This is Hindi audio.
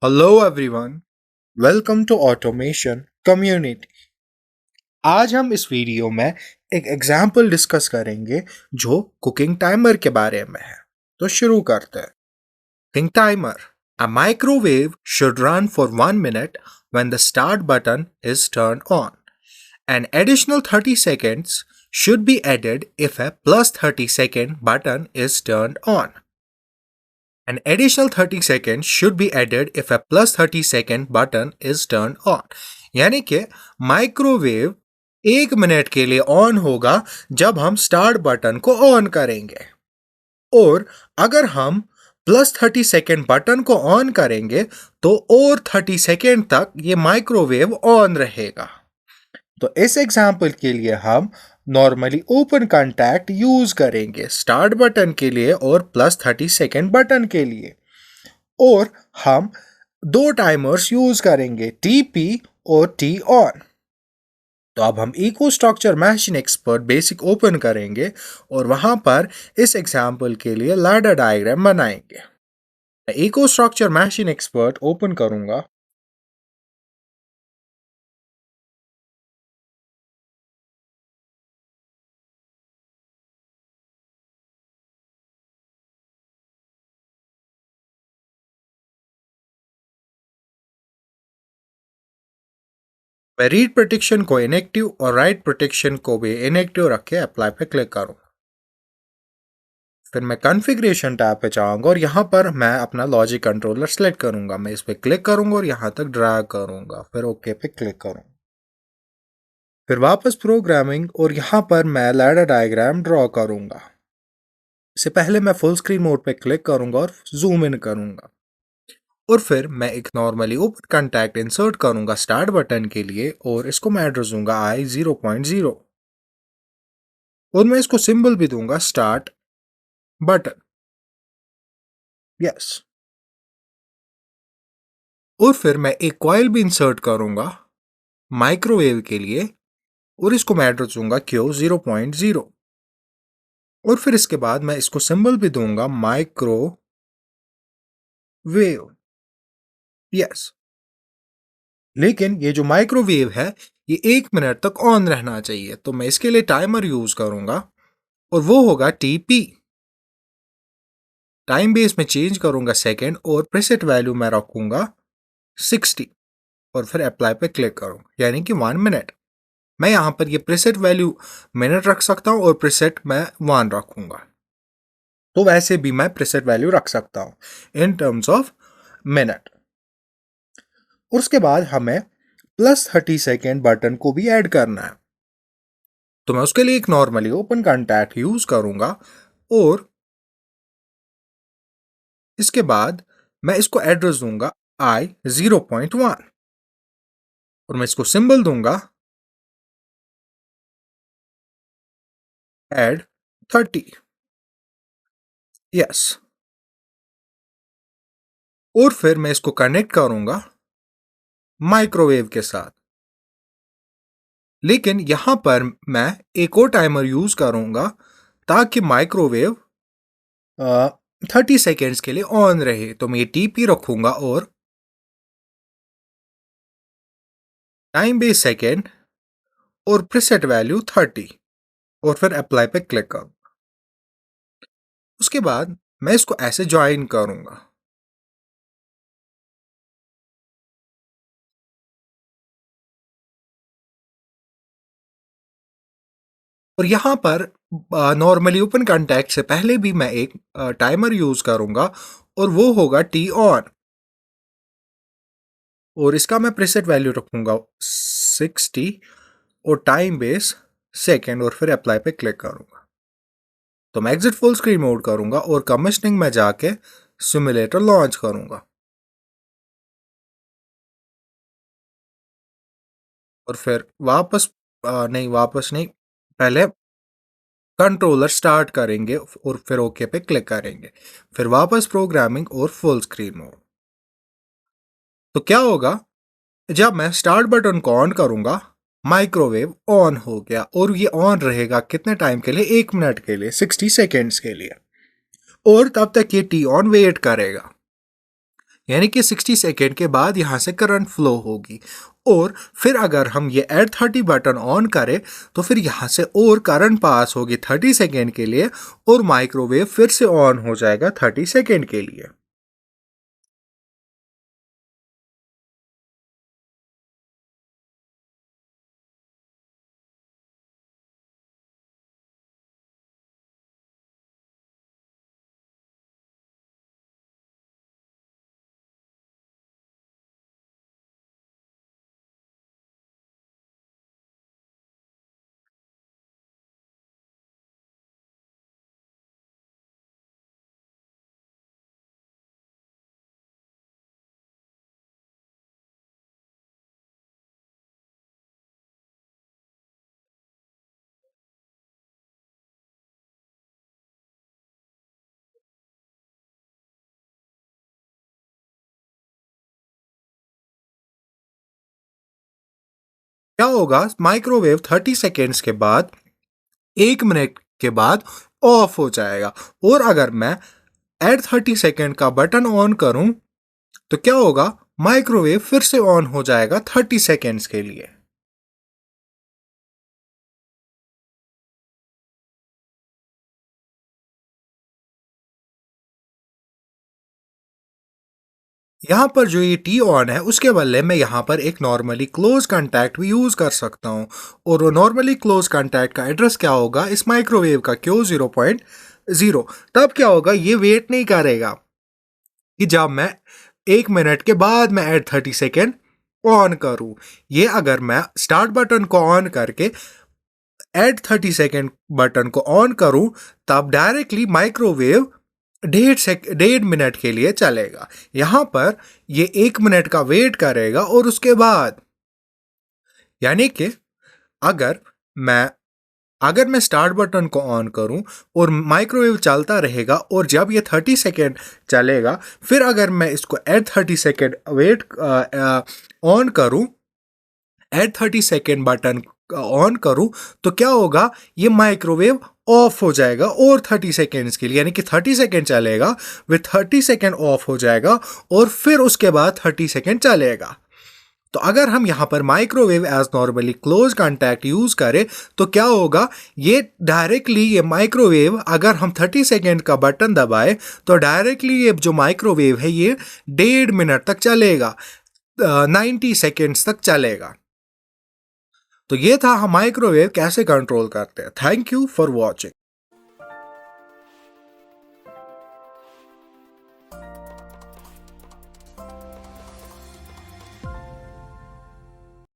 Hello everyone, welcome to automation community. आज हम इस वीडियो में एक एग्जाम्पल डिस्कस करेंगे जो कुकिंग टाइमर के बारे में है। तो शुरू करते हैं। Cooking timer. A microwave should run for 1 minute when the start button is turned on. An additional 30 seconds should be added if a plus 30-second button is turned on. An additional 30 seconds should be added if a plus 30-second button is turned on. यानी कि माइक्रोवेव 1 मिनट के लिए ऑन होगा जब हम स्टार्ट बटन को ऑन करेंगे, और अगर हम प्लस 30 सेकेंड बटन को ऑन करेंगे तो और 30 सेकेंड तक ये माइक्रोवेव ऑन रहेगा। तो इस एग्जाम्पल के लिए हम नॉर्मली ओपन कॉन्टैक्ट यूज करेंगे स्टार्ट बटन के लिए और प्लस 30 सेकेंड बटन के लिए, और हम दो टाइमर्स यूज करेंगे टीपी और टी ऑन। तो अब हम eco structure machine expert basic open करेंगे और वहां पर इस एग्जाम्पल के लिए लैडर डायग्राम बनाएंगे। Eco structure machine expert open करूंगा। मैं रीड प्रोटेक्शन को इनएक्टिव और राइट प्रोटेक्शन को भी इनएक्टिव रख के अप्लाई पे क्लिक करूंगा। फिर मैं कॉन्फ़िगरेशन टैब पे जाऊंगा और यहाँ पर मैं अपना लॉजिक कंट्रोलर सेलेक्ट करूंगा। मैं इस पे क्लिक करूंगा और यहाँ तक ड्रैग करूंगा, फिर ओके पे क्लिक करूंगा। फिर वापस प्रोग्रामिंग और यहाँ पर मैं लैडर डायग्राम ड्रॉ करूंगा। इससे पहले मैं फुल स्क्रीन मोड पे क्लिक करूंगा और जूम इन करूंगा, और फिर मैं एक नॉर्मली ओपन कॉन्टैक्ट इंसर्ट करूंगा स्टार्ट बटन के लिए, और इसको मैं एड्रेस दूंगा i0.0, और मैं इसको सिंबल भी दूंगा स्टार्ट बटन। यस। और फिर मैं एक कॉइल भी इंसर्ट करूंगा माइक्रोवेव के लिए, और इसको मैं एड्रेस दूंगा Q0.0, और फिर इसके बाद मैं इसको सिंबल भी दूंगा माइक्रोवेव। यस। लेकिन ये जो माइक्रोवेव है ये 1 मिनट तक ऑन रहना चाहिए, तो मैं इसके लिए टाइमर यूज करूंगा और वो होगा टीपी। टाइम बेस में चेंज करूंगा सेकेंड, और प्रीसेट वैल्यू मैं रखूंगा 60, और फिर अप्लाई पे क्लिक करूंगा, यानी कि 1 मिनट। मैं यहाँ पर ये प्रीसेट वैल्यू मिनट रख सकता हूँ और प्रीसेट मैं 1 रखूंगा। तो वैसे भी मैं प्रीसेट वैल्यू रख सकता हूँ इन टर्म्स ऑफ मिनट। और उसके बाद हमें प्लस 30 सेकेंड बटन को भी ऐड करना है, तो मैं उसके लिए एक नॉर्मली ओपन कॉन्टैक्ट यूज करूंगा, और इसके बाद मैं इसको एड्रेस दूंगा i0.1, और मैं इसको सिंबल दूंगा add 30। यस। और फिर मैं इसको कनेक्ट करूंगा माइक्रोवेव के साथ। लेकिन यहां पर मैं एक और टाइमर यूज करूंगा ताकि माइक्रोवेव 30 सेकेंड्स के लिए ऑन रहे। तो मैं ये टीपी रखूंगा और टाइम बेस सेकेंड और प्रीसेट वैल्यू 30, और फिर अप्लाई पे क्लिक करूंगा। उसके बाद मैं इसको ऐसे ज्वाइन करूंगा, और यहां पर नॉर्मली ओपन कॉन्टैक्ट से पहले भी मैं एक टाइमर यूज करूंगा, और वो होगा टी ऑन, और इसका मैं प्रीसेट वैल्यू रखूंगा 60 और टाइम बेस सेकेंड, और फिर अप्लाई पे क्लिक करूंगा। तो मैं एग्जिट फुल स्क्रीन मोड करूंगा और कमिशनिंग में जाके सिमुलेटर लॉन्च करूंगा, और फिर वापस नहीं, पहले कंट्रोलर स्टार्ट करेंगे और फिर ओके पे क्लिक करेंगे, फिर वापस प्रोग्रामिंग और फुल स्क्रीन मोड। तो क्या होगा, जब मैं स्टार्ट बटन को ऑन करूंगा माइक्रोवेव ऑन हो गया, और ये ऑन रहेगा कितने टाइम के लिए? 1 मिनट के लिए, 60 सेकेंड्स के लिए, और तब तक ये टी ऑन वेट करेगा। यानी कि 60 सेकेंड के बाद यहाँ से करंट फ्लो होगी। और फिर अगर हम ये ऐड 30 बटन ऑन करें तो फिर यहाँ से और करंट पास होगी 30 सेकेंड के लिए, और माइक्रोवेव फिर से ऑन हो जाएगा 30 सेकेंड के लिए। क्या होगा, माइक्रोवेव 30 सेकेंड्स के बाद 1 मिनट के बाद ऑफ हो जाएगा। और अगर मैं एट 30 सेकेंड का बटन ऑन करूं तो क्या होगा, माइक्रोवेव फिर से ऑन हो जाएगा 30 सेकेंड्स के लिए। यहाँ पर जो ये टी ऑन है उसके बदले में यहाँ पर एक नॉर्मली क्लोज कॉन्टैक्ट भी यूज कर सकता हूँ। और वो नॉर्मली क्लोज कॉन्टैक्ट का एड्रेस क्या होगा, इस माइक्रोवेव का Q0.0। तब क्या होगा, ये वेट नहीं करेगा कि जब मैं 1 मिनट के बाद मैं एट 30 सेकेंड ऑन करूं। ये अगर मैं स्टार्ट बटन को ऑन करके एट 30 सेकेंड बटन को ऑन करूं तब डायरेक्टली माइक्रोवेव 1.5 मिनट के लिए चलेगा। यहां पर ये 1 मिनट का वेट करेगा और उसके बाद, यानी कि अगर मैं अगर मैं स्टार्ट बटन को ऑन करूं और माइक्रोवेव चलता रहेगा और जब ये 30 सेकेंड चलेगा, फिर अगर मैं इसको एट 30 सेकेंड वेट ऑन करूं, एट 30 सेकेंड बटन ऑन करूं, तो क्या होगा, ये माइक्रोवेव ऑफ हो जाएगा और 30 सेकेंड्स के लिए, यानी कि 30 सेकेंड चलेगा, विथ 30 सेकेंड ऑफ हो जाएगा और फिर उसके बाद 30 सेकेंड चलेगा। तो अगर हम यहाँ पर microwave as normally close contact use करें तो क्या होगा, ये डायरेक्टली ये माइक्रोवेव अगर हम 30 सेकेंड का बटन दबाए तो डायरेक्टली ये जो माइक्रोवेव है ये 1.5 मिनट तक चलेगा, 90 सेकेंड्स तक चलेगा। तो ये था हम माइक्रोवेव कैसे कंट्रोल करते हैं। Thank you for watching.